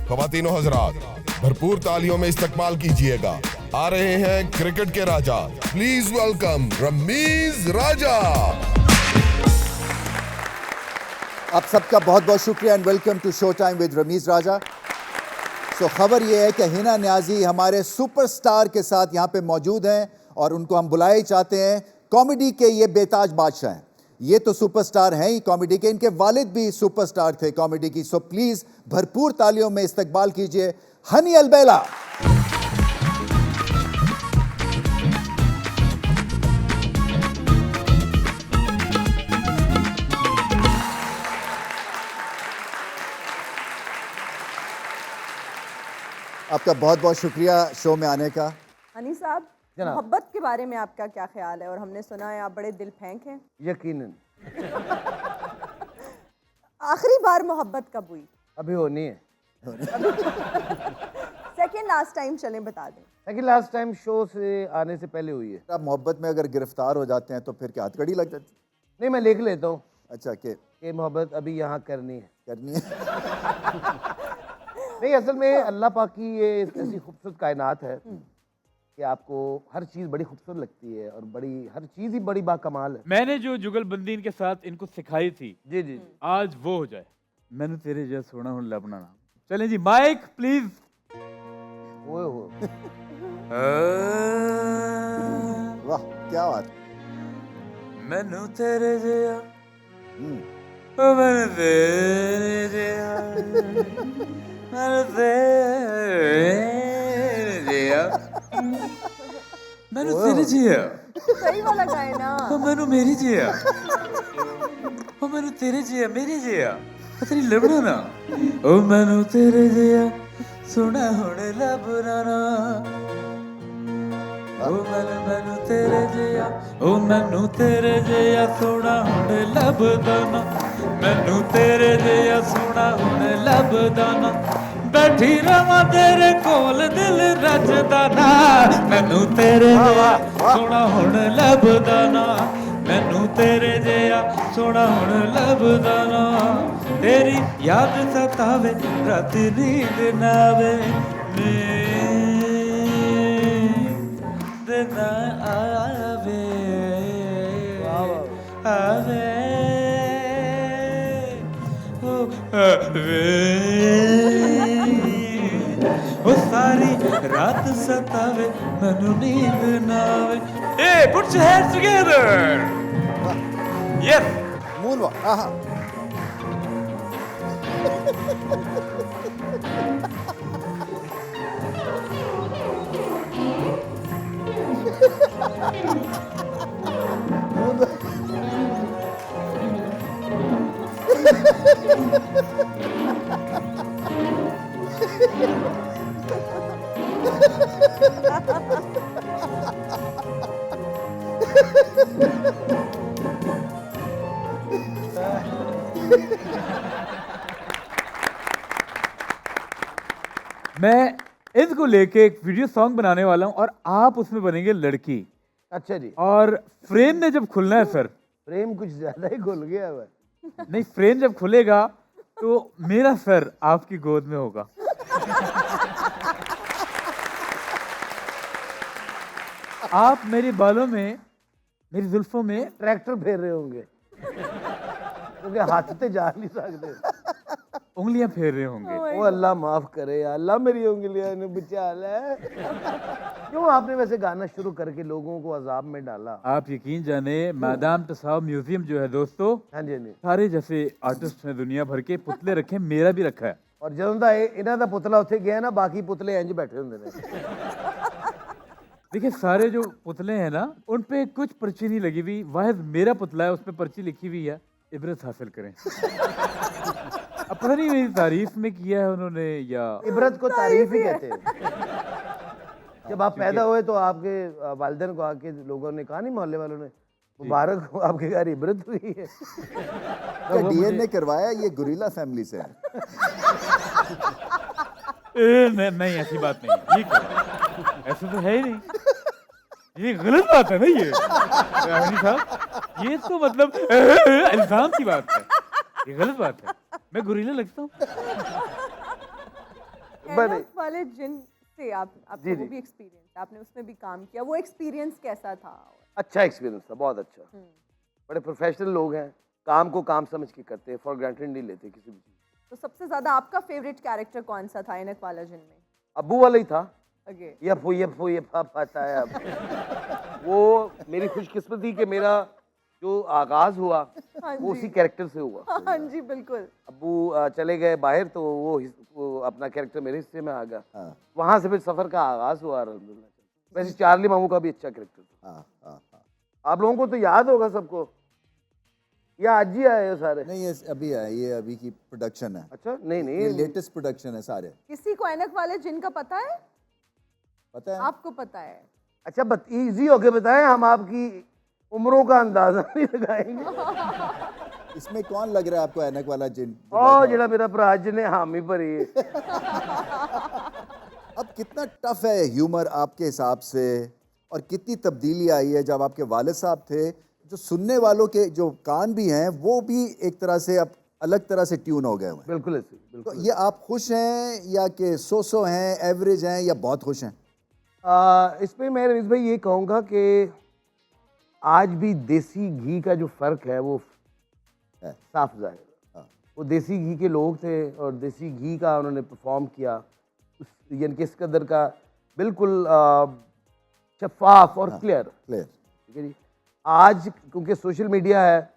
ख्वातीनो हजरात, भरपूर तालियों में इस्तकबाल कीजिएगा। आ रहे हैं क्रिकेट के राजा, प्लीज वेलकम रमीज राजा। आप सबका बहुत बहुत शुक्रिया and welcome to show time with Rameez Raja. तो खबर ये है कि हिना न्याजी हमारे सुपरस्टार के साथ यहाँ पे मौजूद हैं और उनको हम बुलाए ही चाहते हैं। कॉमेडी के ये बेताज बादशाह हैं, ये तो सुपरस्टार हैं ही कॉमेडी के, इनके वालिद भी सुपरस्टार थे कॉमेडी की। सो प्लीज भरपूर तालियों में इस्तकबाल कीजिए हनी अलबेला। आपका बहुत बहुत शुक्रिया शो में आने का। हनी साहब, मोहब्बत के बारे में आपका क्या ख्याल है? और हमने सुना है आप बड़े दिल फेंक हैं। यकीनन। आखिरी बार मोहब्बत कब हुई? अभी होनी है। सेकंड लास्ट टाइम चलें बता दें। सेकंड लास्ट टाइम शो से आने से पहले हुई है। आप मोहब्बत में अगर गिरफ्तार हो जाते हैं तो फिर क्या हथकड़ी लग जाती? नहीं, मैं लिख लेता हूँ। अच्छा कि ये मोहब्बत अभी यहाँ करनी है। नहीं, असल में अल्लाह पाक की ये ऐसी खूबसूरत कायनात है कि आपको हर चीज़ बड़ी खूबसूरत लगती है और हर चीज़ ही बड़ी बाकमाल है। मैंने जो जुगलबंदी इनके साथ इनको सिखाई थी, जी जी, आज वो हो जाए। मैंने तेरे जैसा सोना हूं लबना नाम। चलें जी, माइक प्लीज। ओए हो। वाह क्या बात। मैनू तेरे जया, ओ मैनू तेरे जया, मैनू तेरे जया, मैनू तेरे जया, सही वाला गाए ना। ओ मैनू मेरी जया, ओ मैनू तेरे जया, मेरी जया, तेरी लबना ना। ओ मैनू तेरे जया सोना हुण लबना ना। ओ मैनू तेरे जया, ओ मैनू तेरे जया सोना हुण लभदा ना। मैनू तेरे जया सोना हुण लभदा ना। बैठी रवां तेरे कोल दिल रजदा ना। मैनू तेरे जया सोना हुण लभदा ना। मैनू तेरे जया सोना हुण लभदा ना। तेरी याद सतावे रात नींद ना आवे, नींद ना आवे, आवे ओ आवे ओ सारी रात सतावे मैनू नींद ना आवे। Hey, put your hands together. Yes. Moonwalk. आहा। मैं इसको लेके एक वीडियो सॉन्ग बनाने वाला हूँ और आप उसमें बनेंगे लड़की। अच्छा जी। और फ्रेम में जब खुलना है सर, प्रेम कुछ ज्यादा ही खुल गया है। नहीं, फ्रेम जब खुलेगा तो मेरा सर आपकी गोद में होगा। आप मेरे बालों में, मेरी जुल्फों में ट्रैक्टर फेर रहे होंगे क्योंकि हाथ से जा नहीं सकते, उंगलियां फेर रहे होंगे। ओ अल्लाह माफ करे या अल्लाह, मेरी उंगलियां ने बचा ले। क्यों आपने वैसे गाना शुरू करके लोगों को अजाब में डाला? आप यकीन जाने, मैदान तसाव म्यूजियम जो है दोस्तों, हाँ जी, हाँ जी, सारे जैसे आर्टिस्ट हैं दुनिया भर के, पुतले रखे, मेरा भी रखा है। और ਜਦੋਂ ਦਾ ਇਹਨਾਂ ਦਾ ਪੁਤਲਾ ਉੱਥੇ ਗਿਆ ना, बाकी पुतले इंज बैठे होंगे ने। देखिए सारे जो पुतले हैं ना, उन पे कुछ पर्ची नहीं लगी हुई, वाहिद मेरा पुतला है, उस पे पर्ची लिखी हुई है, इबरत हासिल करें। अब पता नहीं मेरी तारीफ में किया है उन्होंने या इबरत को तारीफ ही कहते हैं। जब आप पैदा हुए तो आपके वालिदैन को आके लोगों ने कहा नहीं, मोहल्ले वालों ने, मुबारक हो आपके घर इबरत हुई है। क्या डीएनए करवाया? ये गुरिल्ला फैमिली से है। नहीं ऐसी बात नहीं, ये ऐसा तो है ही नहीं, ये गलत बात है ना। ये साहब, ये तो मतलब इल्जाम की बात है, ये गलत बात है। मैं गुरिल्ला लगता हूँ? एनफ वाले जिन से आपका जी, वो जी। भी एक्सपीरियंस, आपने उसमें भी काम किया, वो एक्सपीरियंस कैसा था? अच्छा एक्सपीरियंस था, बहुत अच्छा। बड़े प्रोफेशनल लोग हैं, काम को काम समझ के करते हैं, फॉर ग्रांटेड नहीं लेते किसी भी चीज़। तो सबसे ज्यादा आपका फेवरेट कैरेक्टर कौन सा था एनफ वाला जिन में? अब्बू वाला ही था। अगे ये आता है अब। वो मेरी खुशकिस्मती कि मेरा जो आगाज हुआ हाँ वो जी। उसी कैरेक्टर से हुआ। हाँ जी बिल्कुल। अब्बू चले गए बाहर तो वो अपना कैरेक्टर मेरे हिस्से में आ गया। हाँ। वहां से फिर सफर का आगाज हुआ अल्हम्दुलिल्लाह। वैसे चार्ली मामू का भी अच्छा कैरेक्टर था। हाँ हाँ हाँ। आप लोगों को तो याद होगा सबको, या आज ही आए हो सारे? नहीं ये अभी है, ये अभी की प्रोडक्शन है, अच्छा नहीं ये नहीं, लेटेस्ट प्रोडक्शन है सारे। किसी को एनफ वाले जिन का पता है? पता है? आपको पता है? अच्छा इजी होके बताएं, हम आपकी उम्रों का अंदाजा नहीं लगाएंगे। इसमें कौन लग रहा है आपको ऐनक वाला जिन? ओ जेड़ा मेरा भरा जिन्हें हामी भरी है। अब कितना टफ है ह्यूमर आपके हिसाब से, और कितनी तब्दीली आई है जब आपके वालिद साहब थे, जो सुनने वालों के जो कान भी हैं वो भी एक तरह से अब अलग तरह से ट्यून हो गए हुए हैं। बिल्कुल ऐसे, तो बिल्कुल। ये आप खुश हैं या कि सो हैं, एवरेज हैं, या बहुत खुश हैं? इसमें मैं रवीश भाई ये कहूँगा कि आज भी देसी घी का जो फ़र्क है वो है। साफ जाहिर है। हाँ। वो देसी घी के लोग थे और देसी घी का उन्होंने परफॉर्म किया, यानी कि इस कदर का बिल्कुल शफाफ और क्लियर। क्लियर। ठीक है जी। आज क्योंकि सोशल मीडिया है,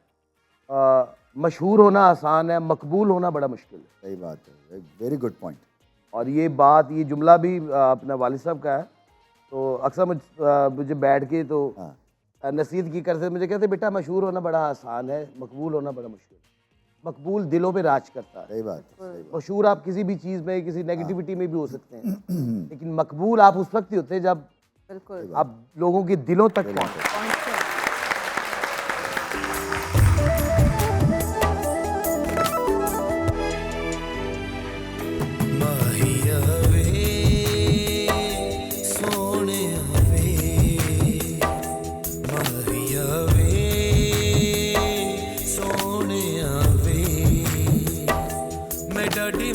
मशहूर होना आसान है, मकबूल होना बड़ा मुश्किल है। सही बात है, वेरी गुड पॉइंट। और ये बात, ये जुमला भी अपना वालिद साहब का है। तो अक्सर मुझे बैठ के तो हाँ। नसीहत की करते, मुझे कहते बेटा मशहूर होना बड़ा आसान है, मकबूल होना बड़ा मुश्किल है। मकबूल दिलों पे राज करता है। सही बात है, सही बात। मशहूर आप किसी भी चीज़ में, किसी नेगेटिविटी में भी हो सकते हैं, लेकिन मकबूल आप उस वक्त ही होते हैं जब बिल्कुल आप लोगों के दिलों तक पहुँचे। पहुंचे।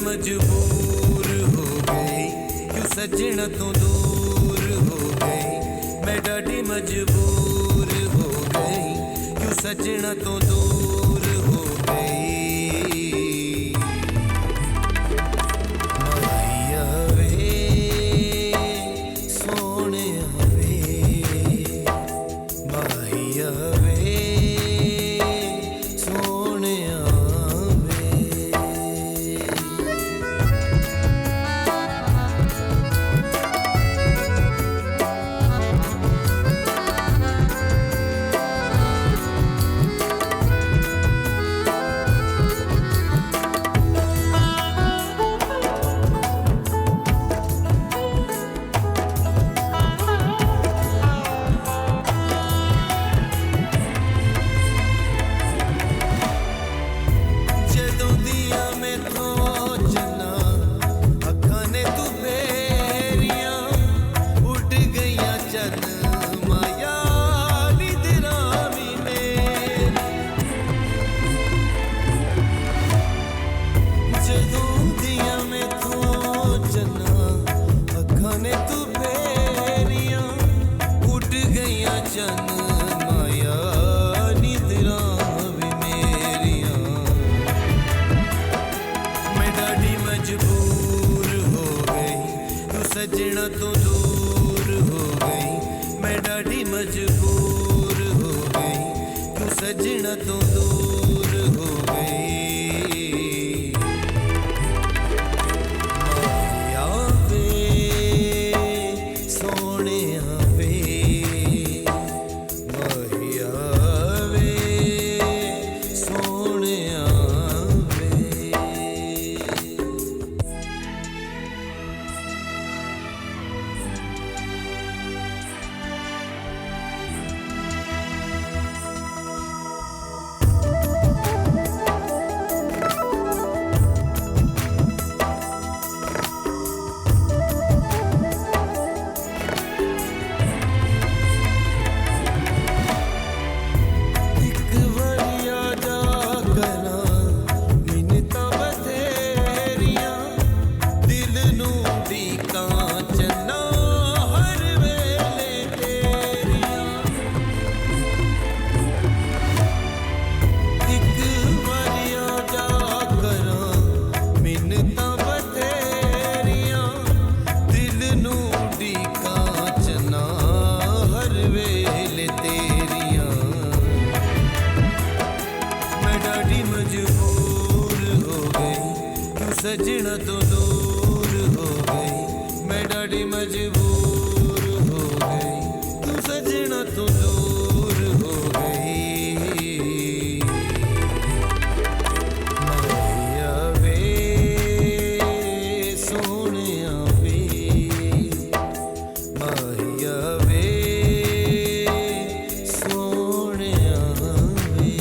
मजबूर हो गई क्यों सजना तो दूर हो गई, मैं डाडी मजबूर हो गई क्यों सजना तो दूर हो गई। माहिया वे सोने वे, माहिया वे सोने सजना तो दूर हो गई, मैं डाडी मजबूर हो गई क्यों सजना तो दूर हो गई। माया वे सोने वे, माया वे सोने वे। सजना तो दूर हो गई मैं डाडी मजबूर हो गई क्यों सजना तो दूर हो गई माहिया वे सोनिया वे माहिया वे सोनिया वे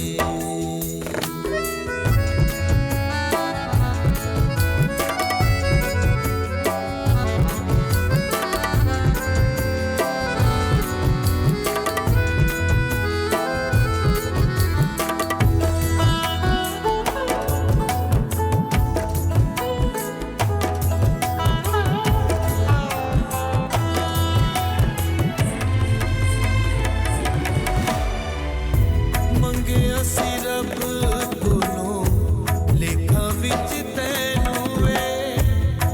ਮੰਗਿਆ ਸੀ ਰੱਬ ਕੋਲੋਂ ਲੇਖਾਂ ਵਿੱਚ ਤੈਨੂੰ ਵੇ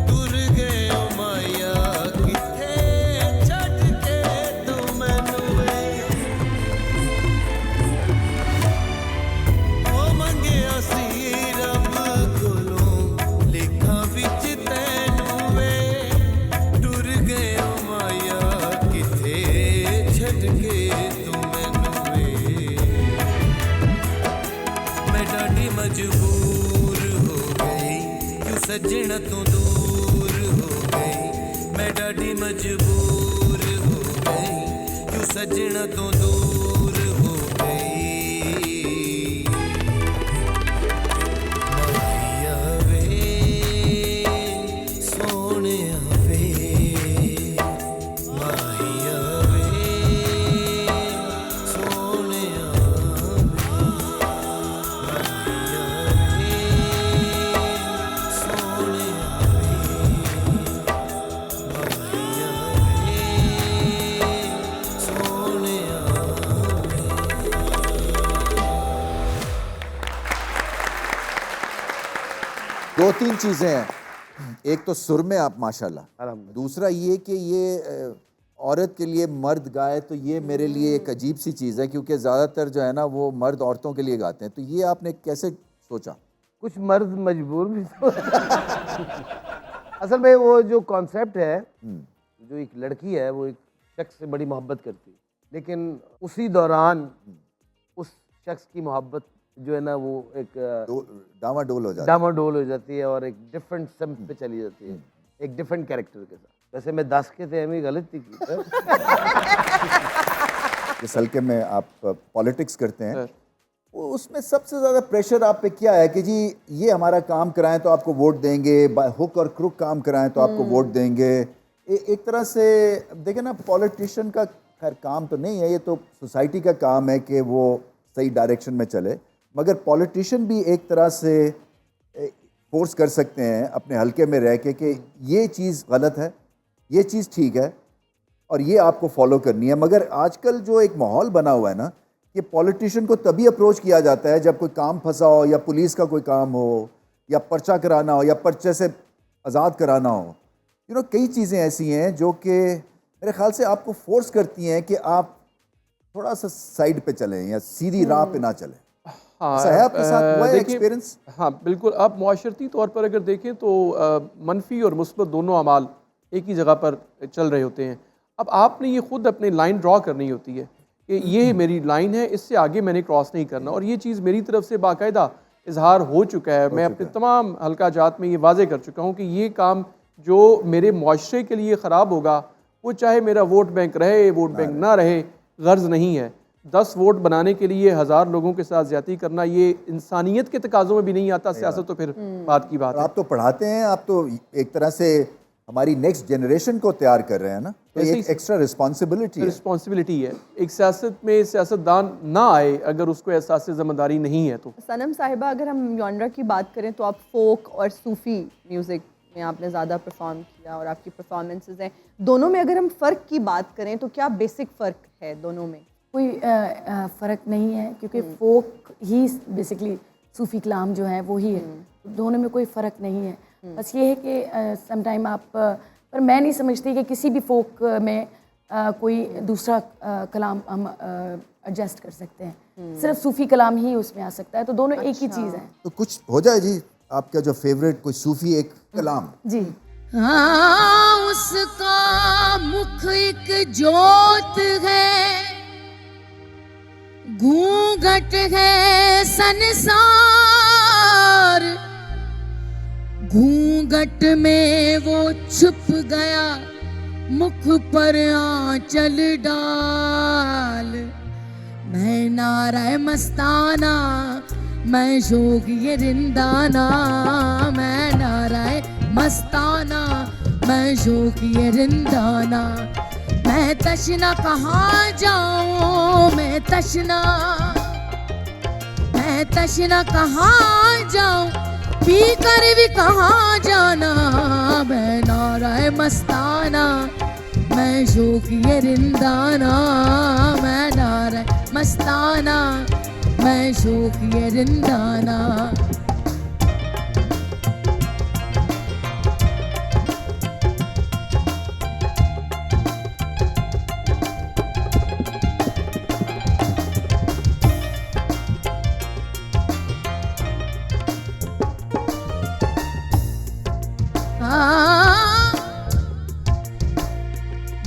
ਤੁਰ ਗਏ ਓ ਮਾਇਆ ਕਿੱਥੇ ਛੱਡ ਕੇ ਤੂੰ ਮੈਨੂੰ ਵੇ ਓ ਮੰਗਿਆ ਸੀ ਰੱਬ ਕੋਲੋਂ ਲੇਖਾਂ ਵਿੱਚ ਤੈਨੂੰ ਵੇ ਤੁਰ ਗਏ ਓ ਮਾਇਆ ਕਿੱਥੇ ਛੱਡ ਕੇ ਤੂੰ ਮੈਨੂੰ ਵੇ मैं डाडी मजबूर हो गई क्यों सजना तो दूर हो गई मैं डाडी मजबूर हो गई क्यों सजना तो दूर हो गई माहिया वे सोनिया वे माहिया वे सोनिया दो तीन चीज़ें हैं, एक तो सुर में आप माशाल्लाह, अल्हम्दुलिल्लाह। दूसरा ये कि ये औरत के लिए मर्द गाए तो ये मेरे लिए एक अजीब सी चीज़ है, क्योंकि ज़्यादातर जो है ना वो मर्द औरतों के लिए गाते हैं, तो ये आपने कैसे सोचा? कुछ मर्द मजबूर भी तो असल में वो जो कॉन्सेप्ट है, जो एक लड़की है वो एक शख्स से बड़ी मोहब्बत करती है, लेकिन उसी दौरान उस शख्स की मोहब्बत जो है ना वो एक डामाडोल हो जाता डामाडोल हो जाती है और एक डिफरेंट सिम्प पे चली जाती है, एक डिफरेंट कैरेक्टर के साथ। वैसे मैं 10 के थे हमें गलती की जिस हल्के में आप पॉलिटिक्स करते हैं, वो उसमें सबसे ज़्यादा प्रेशर आप पे क्या है कि जी ये हमारा काम कराएं तो आपको वोट देंगे, हुक और क्रुक काम कराएं तो आपको वोट देंगे। एक तरह से देखें ना, पॉलिटिशियन का खैर काम तो नहीं है, ये तो सोसाइटी का काम है कि वो सही डायरेक्शन में चले, मगर पॉलिटिशियन भी एक तरह से फोर्स कर सकते हैं अपने हल्के में रह के कि ये चीज़ गलत है, ये चीज़ ठीक है और ये आपको फॉलो करनी है। मगर आजकल जो एक माहौल बना हुआ है ना कि पॉलिटिशियन को तभी अप्रोच किया जाता है जब कोई काम फंसा हो, या पुलिस का कोई काम हो, या पर्चा कराना हो, या पर्चे से आज़ाद कराना हो। यू नो, कई चीज़ें ऐसी हैं जो कि मेरे ख्याल से आपको फोर्स करती हैं कि आप थोड़ा सा साइड पे चलें या सीधी राह पे ना चलें। हाँ, ऐसा है आपके साथ हुआ है देखिए, एक्सपीरियंस? हाँ बिल्कुल। अब मुआशरती तौर पर अगर देखें तो मनफी और मुस्बत दोनों अमाल एक ही जगह पर चल रहे होते हैं। अब आपने ये खुद अपनी लाइन ड्रॉ करनी होती है कि ये मेरी लाइन है, इससे आगे मैंने क्रॉस नहीं करना, और ये चीज़ मेरी तरफ से बाकायदा इजहार हो चुका है। मैं अपने तमाम हल्का जात में ये वाजे कर चुका हूँ कि ये काम जो मेरे मुआशरे के लिए ख़राब होगा, वो चाहे मेरा वोट बैंक रहे, वोट बैंक ना रहे, गर्ज नहीं है। 10 वोट बनाने के लिए 1000 लोगों के साथ ज्यादती करना, ये इंसानियत के तकाज़ों में भी नहीं आता। सियासत तो फिर बात की बात है। आप तो पढ़ाते हैं, आप तो एक तरह से हमारी नेक्स्ट जनरेशन को तैयार कर रहे हैं ना, तो एक एक्स्ट्रा रिस्पॉन्सिबिलिटी है। एक सियासत में सियासतदान ना आए अगर उसको एहसास ज़िम्मेदारी नहीं है तो। सनम साहिबा, अगर हम जॉनरा की बात करें तो आप फोक और सूफ़ी म्यूज़िक में आपने ज़्यादा परफॉर्म किया और आपकी परफॉर्मेंसेस हैं, दोनों में अगर हम फ़र्क की बात करें तो क्या बेसिक फ़र्क है दोनों में? कोई फ़र्क नहीं है, क्योंकि फोक ही बेसिकली सूफ़ी कलाम जो है वो ही है, दोनों में कोई फ़र्क नहीं है। बस ये है कि समटाइम आप पर मैं नहीं समझती कि किसी भी फोक में कोई दूसरा कलाम हम एडजस्ट कर सकते हैं, सिर्फ सूफ़ी कलाम ही उसमें आ सकता है, तो दोनों एक ही चीज़ है। तो कुछ हो जाए जी, आपका जो फेवरेट कोई सूफी एक कलाम? जी। हाँ, उसका मुख एक जोत है, घूंघट है संसार, घूंघट में वो छुप गया, मुख पर आंचल डाल। मैं नारा मस्ताना, मैं जोगी रिंदाना, मैं नारा मस्ताना, मैं जोगी रिंदाना। मैं तशना कहाँ जाऊँ, मैं तशना कहाँ जाऊँ, पी कर भी कहाँ जाना। मैं नारा मस्ताना, मैं जोगी रिंदाना, मैं नारा मस्ताना, मैं जोगी रिंदाना।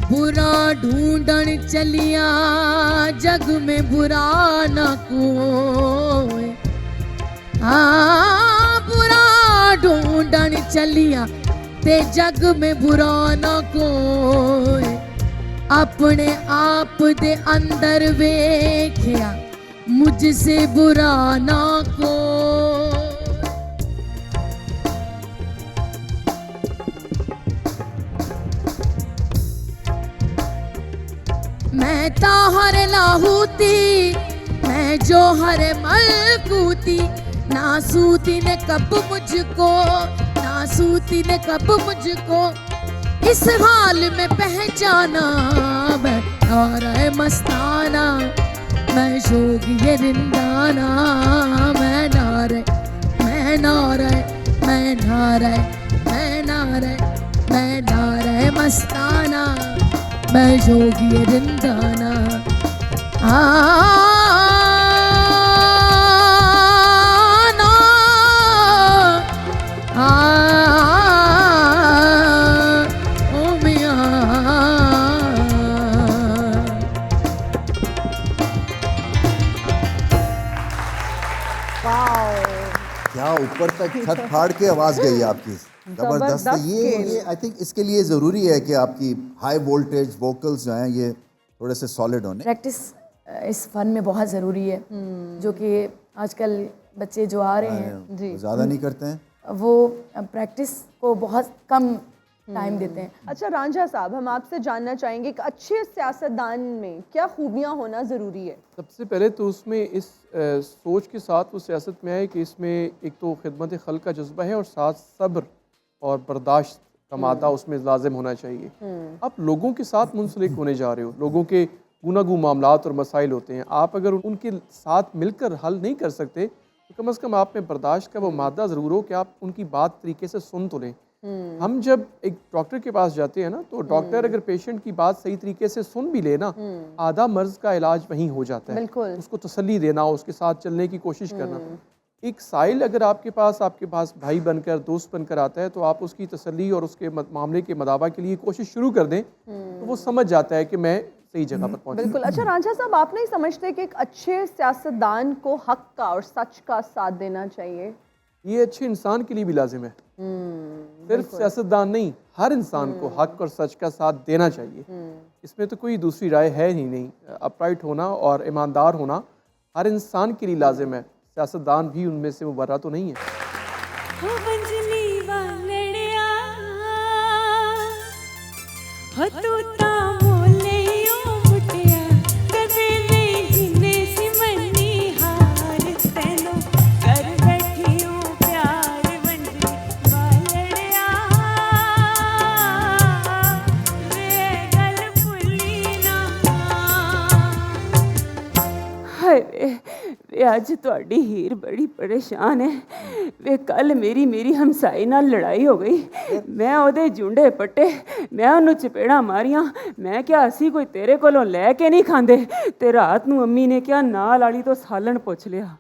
बुरा ढूंढन चलिया, जग में बुरा न कोई। हाँ, बुरा ढूंढन चलिया, ते जग में बुरा न कोई। अपने आप दे अंदर वेख्या, मुझसे बुरा न कोई। मैं ताहर लाहूती, मैं जोहर मलकूती, नासूती ने कब मुझको, नासूती ने कब मुझको इस हाल में पहचाना। मैं नारा मस्ताना, मैं जोगी रिंदाना, मैं नारा, मैं नारा, मैं नारा, मैं नारा, मैं नारा मस्ताना, मैं जोगी रिंदाना। आना ओ मियां। क्या ऊपर तक छत फाड़ के आवाज गई आपकी, जबरदस्त। जबरदस्त ये आई थिंक इसके लिए ज़रूरी है कि आपकी हाई वोल्टेज वोकल्स जो हैं ये थोड़े से सॉलिड होने। प्रैक्टिस इस फन में बहुत ज़रूरी है, जो कि आजकल बच्चे जो आ रहे हैं वो ज़्यादा नहीं करते हैं, वो प्रैक्टिस को बहुत कम टाइम देते हैं। अच्छा रांझा साहब, हम आपसे जानना चाहेंगे कि अच्छे सियासतदान में क्या खूबियाँ होना ज़रूरी है? सबसे पहले तो उसमें इस सोच के साथ वो सियासत में आए कि इसमें एक तो खिदमत खल्क का जज्बा है और साथ सब्र और बर्दाश्त का मादा उसमें लाजिम होना चाहिए। आप लोगों के साथ मुंसलिक होने जा रहे हो, लोगों के गुनागू मामलात और मसाइल होते हैं, आप अगर उनके साथ मिलकर हल नहीं कर सकते तो कम से कम आप में बर्दाश्त का वो मादा ज़रूर हो कि आप उनकी बात तरीके से सुन तो लें। हम जब एक डॉक्टर के पास जाते हैं ना, तो डॉक्टर अगर पेशेंट की बात सही तरीके से सुन भी लेना, आधा मर्ज का इलाज वहीं हो जाता है। उसको तसल्ली देना, उसके साथ चलने की कोशिश करना। एक साइल अगर आपके पास भाई बनकर, दोस्त बनकर आता है, तो आप उसकी तसल्ली और उसके मामले के मदावा के लिए कोशिश शुरू कर दें, तो वो समझ जाता है कि मैं सही जगह पर पहुंचा। बिल्कुल। अच्छा रांझा साहब, आप नहीं समझते कि एक अच्छे सियासतदान को हक का और सच का साथ देना चाहिए? ये अच्छे इंसान के लिए भी लाजिम है, सिर्फ सियासतदान नहीं, हर इंसान को हक और सच का साथ देना चाहिए। इसमें तो कोई दूसरी राय है ही नहीं। अपराइट होना और ईमानदार होना हर इंसान के लिए लाजिम है, सियासतदान भी उनमें से मुबर्रा तो नहीं है। अज तुहाडी हीर बड़ी परेशान है वे। कल मेरी हमसाई नाल लड़ाई हो गई, मैं ओदे जुंडे पट्टे, मैं उन्होंने चपेड़ा मारियां। मैं क्या असी कोई तेरे कोलों लैके नहीं खांदे, ते रात नूं अम्मी ने क्या नाल आली तो सालन पुछ लिया।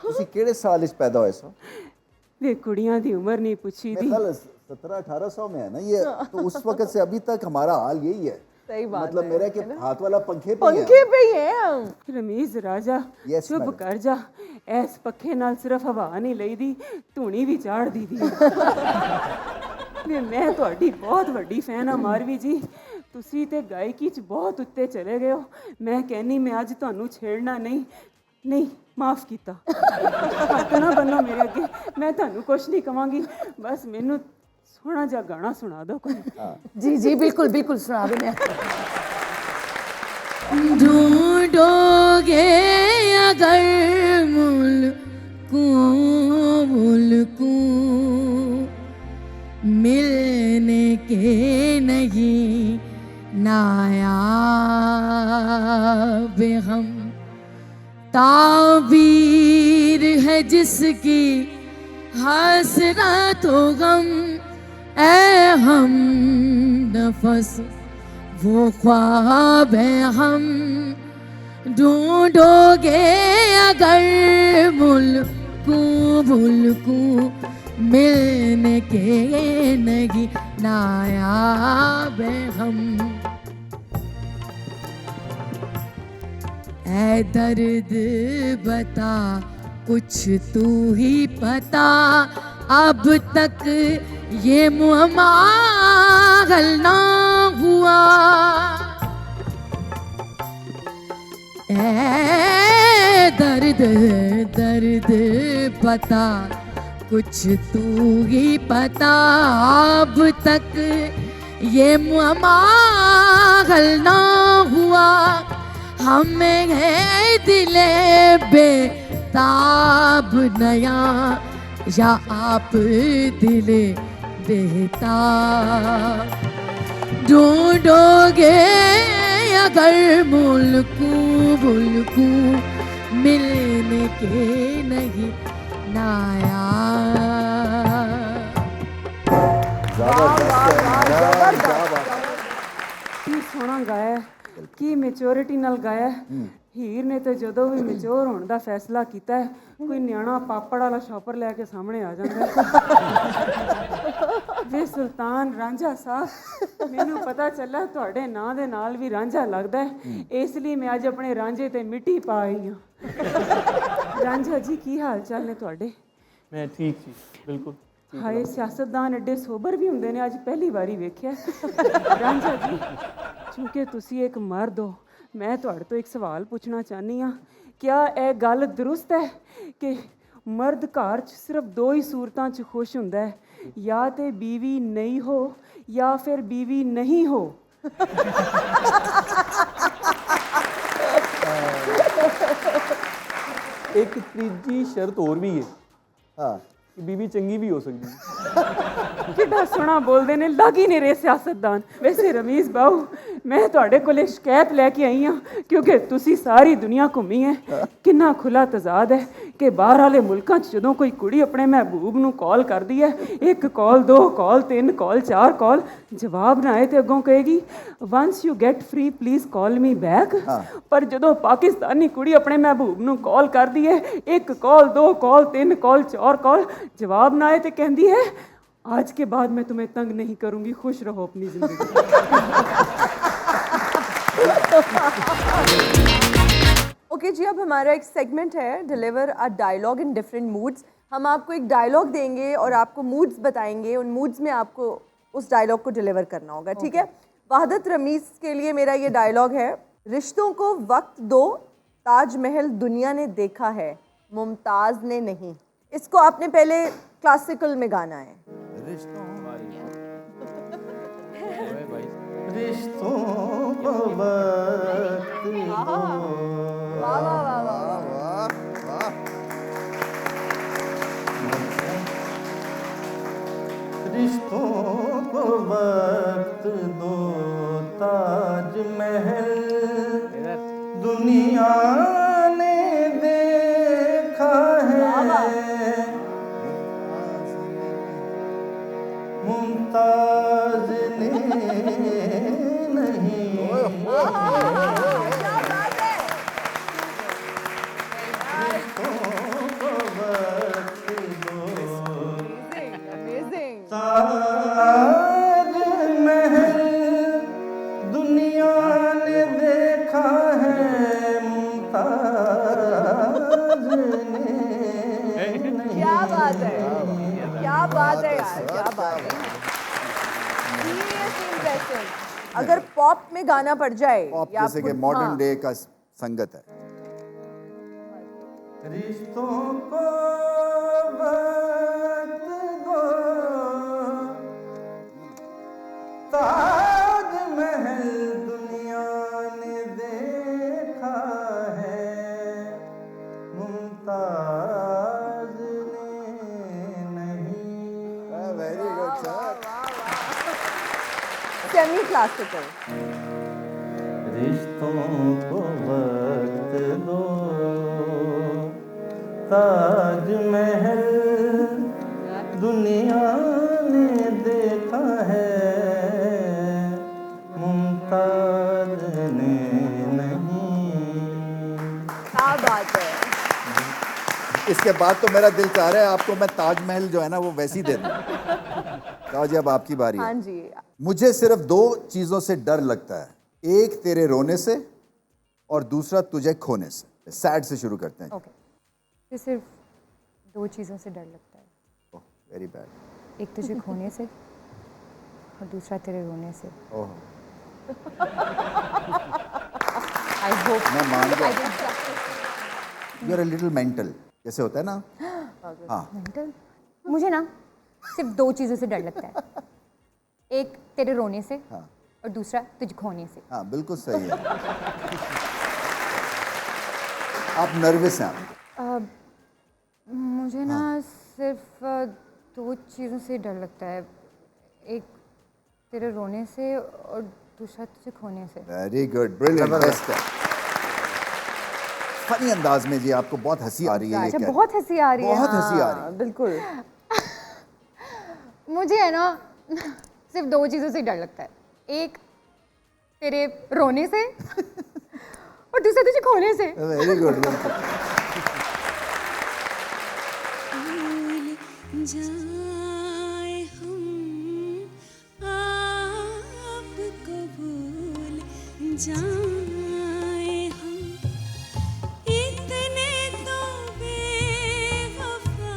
ਤੁਸੀਂ ਕਿਹੜੇ ਸਾਲ 'ਚ ਪੈਦਾ ਹੋਏ ਸੋ? वे कुड़ियां दी उम्र नहीं पूछी मेरे दी। ख्याल 1700-1800 में है ना ये, तो उस वक्त से अभी तक हमारा हाल यही है। सही बात मतलब है, मेरा कि हाथ वाला पंखे पे ही है। पंखे पे ही है हम। रमीज राजा Yes, चुप madam. कर जा, ऐस पखे नाल सिर्फ हवा नहीं लई दी, धूनी भी चाड़ दी दी। वे मैं ਤੁਹਾਡੀ ਬਹੁਤ ਵੱਡੀ ਫੈਨ ਆ ਮਾਰਵੀ ਜੀ, ਤੁਸੀਂ ਤੇ ਗਾਇਕੀ 'ਚ ਬਹੁਤ ਉੱਤੇ ਚਲੇ ਗਏ ਹੋ। ਮੈਂ ਕਹਿੰਨੀ ਮੈਂ ਅੱਜ ਤੁਹਾਨੂੰ ਛੇੜਨਾ ਨਹੀਂ, ਨਹੀਂ ਮਾਫ ਕੀਤਾ। ਹੱਥ ਨਾ ਬੰਨੋ ਮੇਰੇ ਅੱਗੇ, ਮੈਂ ਤੁਹਾਨੂੰ ਕੁਛ ਨਹੀਂ ਕਵਾਂਗੀ, ਬਸ ਮੈਨੂੰ ਸੋਹਣਾ ਜਿਹਾ ਗਾਣਾ ਸੁਣਾ ਦਿਓ ਕੋਈ। जी जी बिल्कुल बिल्कुल सुना दो मैं। ढूंढोगे अगर मुल्कों मिलने के नहीं नायाब हम, ताबीर है जिसकी हसरत हो गम, ऐ हम नफस वो ख्वाब है हम। ढूंढोगे अगर मुल्कों मिलने के नहीं नायाब है हम। ऐ दर्द बता कुछ तू ही पता, अब तक ये मुअम्मा हल ना हुआ। ऐ दर्द दर्द बता कुछ तू ही पता, अब तक ये मुअम्मा हल ना हुआ। हमें है दिले बेताब नया, या आप दिले बेताब। ढूंढोगे अगर मुल्कों मिलने के नहीं नाया। ਕੀ ਸੋਹਣਾ ਗਾਇਆ, ਕੀ ਮੈਚੋਰਿਟੀ ਨਾਲ ਗਾਇਆ। ਹੀਰ ਨੇ ਤੇ ਜਦੋਂ ਵੀ ਮੈਚੋਰ ਹੋਣ ਦਾ ਫੈਸਲਾ ਕੀਤਾ ਹੈ, ਕੋਈ ਨਿਆਣਾ ਪਾਪੜ ਵਾਲਾ ਸ਼ੌਪਰ ਲੈ ਕੇ ਸਾਹਮਣੇ ਆ ਜਾਂਦਾ ਹੈ। ਵੇ ਸੁਲਤਾਨ ਰਾਂਝਾ ਸਾਹਿਬ, ਮੈਨੂੰ ਪਤਾ ਚੱਲਾ ਤੁਹਾਡੇ ਨਾਂ ਦੇ ਨਾਲ ਵੀ ਰਾਂਝਾ ਲੱਗਦਾ ਹੈ, ਇਸ ਲਈ ਮੈਂ ਅੱਜ ਆਪਣੇ ਰਾਂਝੇ ਤੇ ਮਿੱਟੀ ਪਾ ਆਈ ਹਾਂ। ਰਾਂਝਾ ਜੀ ਕੀ ਹਾਲ ਚਾਲ ਨੇ ਤੁਹਾਡੇ? मैं ठीक जी, बिल्कुल। ਹਾਏ ਸਿਆਸਤਦਾਨ ਐਡੇ ਸੋਬਰ ਵੀ ਹੁੰਦੇ ਨੇ, ਅੱਜ ਪਹਿਲੀ ਵਾਰੀ ਵੇਖਿਆ। ਰਾਂਝਾ ਜੀ, ਚੂੰਕਿ ਤੁਸੀਂ ਇੱਕ ਮਰਦ ਹੋ, ਮੈਂ ਤੁਹਾਡੇ ਤੋਂ ਇੱਕ ਸਵਾਲ ਪੁੱਛਣਾ ਚਾਹੁੰਦੀ ਹਾਂ। ਕਿਆ ਇਹ ਗੱਲ ਦਰੁਸਤ ਹੈ ਕਿ ਮਰਦ ਘਰ 'ਚ ਸਿਰਫ ਦੋ ਹੀ ਸੂਰਤਾਂ 'ਚ ਖੁਸ਼ ਹੁੰਦਾ ਹੈ, ਜਾਂ ਤੇ ਬੀਵੀ ਨਹੀਂ ਹੋ ਜਾਂ ਫਿਰ ਬੀਵੀ ਨਹੀਂ ਹੋ? एक तीजी शर्त और भी है हाँ कि बीवी चंगी भी हो सकती है। ਕਿੱਡਾ ਸੋਹਣਾ ਬੋਲਦੇ ਨੇ, ਲੱਗ ਹੀ ਨਹੀਂ ਰਹੇ ਸਿਆਸਤਦਾਨ। ਵੈਸੇ ਰਮੀਜ਼ ਬਾਊ, ਮੈਂ ਤੁਹਾਡੇ ਕੋਲੇ ਸ਼ਿਕਾਇਤ ਲੈ ਕੇ ਆਈ ਹਾਂ, ਕਿਉਂਕਿ ਤੁਸੀਂ ਸਾਰੀ ਦੁਨੀਆ ਘੁੰਮੀ ਹੈ। ਕਿੰਨਾ ਖੁੱਲਾ ਤਜ਼ਾਦ ਹੈ ਕਿ ਬਾਹਰ ਵਾਲੇ ਮੁਲਕਾਂ 'ਚ ਜਦੋਂ ਕੋਈ ਕੁੜੀ ਆਪਣੇ ਮਹਿਬੂਬ ਨੂੰ ਕਾਲ ਕਰਦੀ ਹੈ, ਇੱਕ ਕਾਲ, ਦੋ ਕਾਲ, ਤਿੰਨ ਕਾਲ, ਚਾਰ ਕਾਲ, ਜਵਾਬ ਨਾ ਆਏ ਤੇ ਅੱਗੋਂ ਕਹੇਗੀ once you get free please call me back. ਪਰ ਜਦੋਂ ਪਾਕਿਸਤਾਨੀ ਕੁੜੀ ਆਪਣੇ ਮਹਿਬੂਬ ਨੂੰ ਕਾਲ ਕਰਦੀ ਹੈ, ਇੱਕ ਕਾਲ, ਦੋ ਕਾਲ, ਤਿੰਨ ਕਾਲ, ਚਾਰ ਕਾਲ, जवाब ना आए तो कहती है आज के बाद मैं तुम्हें तंग नहीं करूंगी, खुश रहो अपनी जिंदगी। ओके जी, अब हमारा एक सेगमेंट है deliver a dialogue in different moods. हम आपको एक डायलॉग देंगे और आपको मूड्स बताएंगे, उन मूड्स में आपको उस डायलॉग को डिलीवर करना होगा, ठीक है? वहादत रमीज के लिए मेरा ये डायलॉग है, रिश्तों को वक्त दो, ताजमहल दुनिया ने देखा है, मुमताज़ ने नहीं। इसको आपने पहले क्लासिकल में गाना है। रिश्तों को वक्त दो, वाह वाह वाह वाह। रिश्तों को वक्त दो, ताजमहल दुनिया ने देखा है, मुमताज ने नहीं। रिश्तों को ताजमहल दुनिया ने देखा है, मुमताज ने क्या बात है, क्या बात है यार, क्या बात है। Seriously impressive। अगर पॉप में गाना पड़ जाए पॉप या जैसे कि आपको- मॉडर्न हाँ। डे का संगत है। रिश्तों को वक्त दो, ताजमहल दुनिया ने देखा है, मुमताज ने नहीं। Very good sir. Semi classical. रिश्तों को वक्त दो, ताजमहल दुनिया ने देखा है, मुमताज ने नहीं। क्या बात है। इसके बाद तो मेरा दिल चाह रहा है आपको मैं ताजमहल जो है ना वो वैसी दे दूं। तो जी अब आपकी बारी हाँ है। जी। मुझे सिर्फ दो चीजों से डर लगता है, एक तेरे रोने से और दूसरा तुझे खोने से। सैड से शुरू करते हैं। ओके, तो सिर्फ दो चीज़ों से डर लगता है, वेरी बैड। एक तुझे खोने से और दूसरा तेरे रोने से। ओह, आई होप मैं मान गया। You are a little mental, जैसे होता है ना। हाँ, मेंटल। मुझे ना सिर्फ दो चीज़ों से डर लगता है, एक तेरे रोने से हाँ, और दूसरा तुझे खोने से। हाँ, बिल्कुल सही है। आप नर्वस हैं आप। मुझे ना सिर्फ दो चीज़ों से डर लगता है, एक तेरे रोने से और दूसरा तुझे खोने से। वेरी गुड, ब्रिलियंट, बेस्ट है। फनी अंदाज में जी आपको बहुत हंसी आ रही है। ये अच्छा, क्या है? बहुत हंसी आ रही है। बहुत हंसी आ रही है। बिल्कुल। मुझे है ना सिर्फ दो चीज़ों से डर लगता है, एक तेरे रोने से और दूसरा तुझे खोने से। वेरी गुड, बिल्कुल। जाए हम आपको भूल जाए हम, इतने तो बेवफा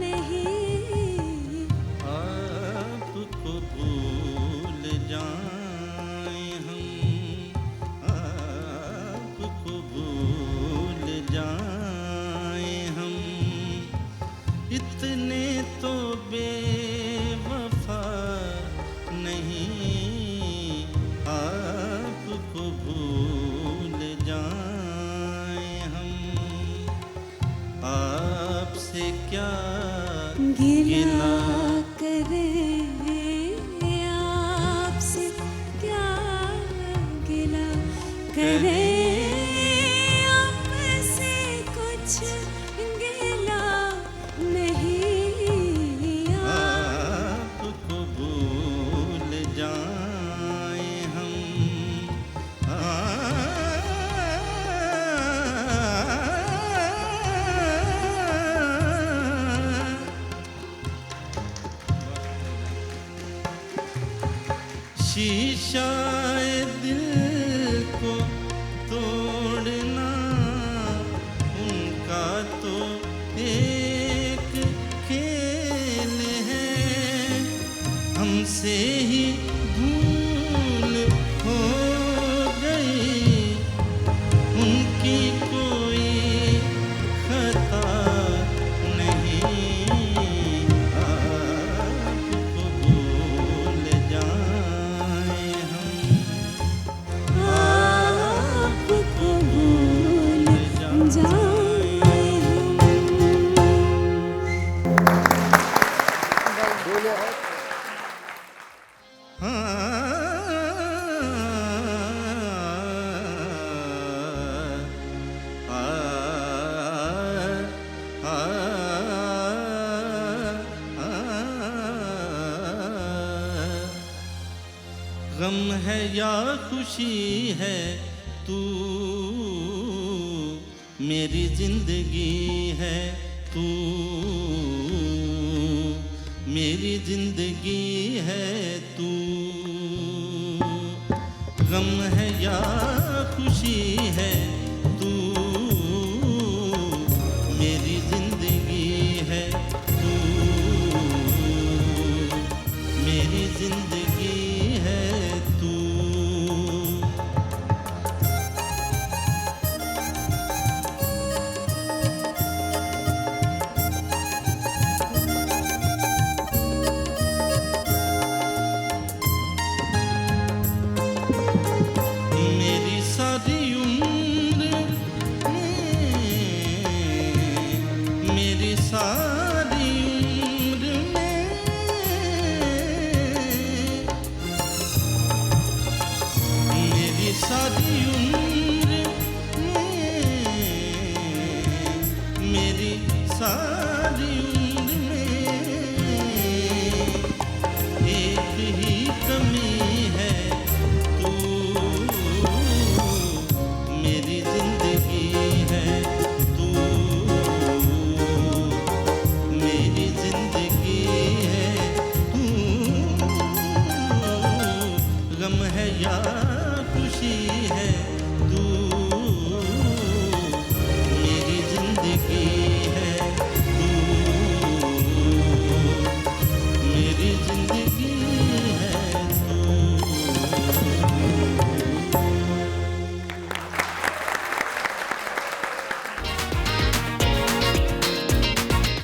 नहीं। आपको भूल जाए हम, आपको भूल जाए हम, इतने तो बेवफा नहीं। आपको भूल जाए हम, आपसे क्या गिला करें, आपसे क्या गिला करें, आपसे कुछ गिला नहीं। आपको भूल जाए हम, शीशाए दिल को तोड़ना उनका तो एक खेल है, हमसे ही भूल हो गई, उनकी कोई खता नहीं। आपको भूल जाए हम, आपको भूल जाए हम। गम है या खुशी है तू मेरी जिंदगी है, तू मेरी जिंदगी है तू, गम है या खुशी है तू, मेरी जिंदगी है तू, मेरी जिंदगी है तू। मेरी सारी उम्र में, मेरी सारी उम्र में, मेरी सारी उम्र में, मेरी सारी उम्र में एक ही कमी है तू, मेरी जिंदगी है तू, मेरी जिंदगी है तू, गम है या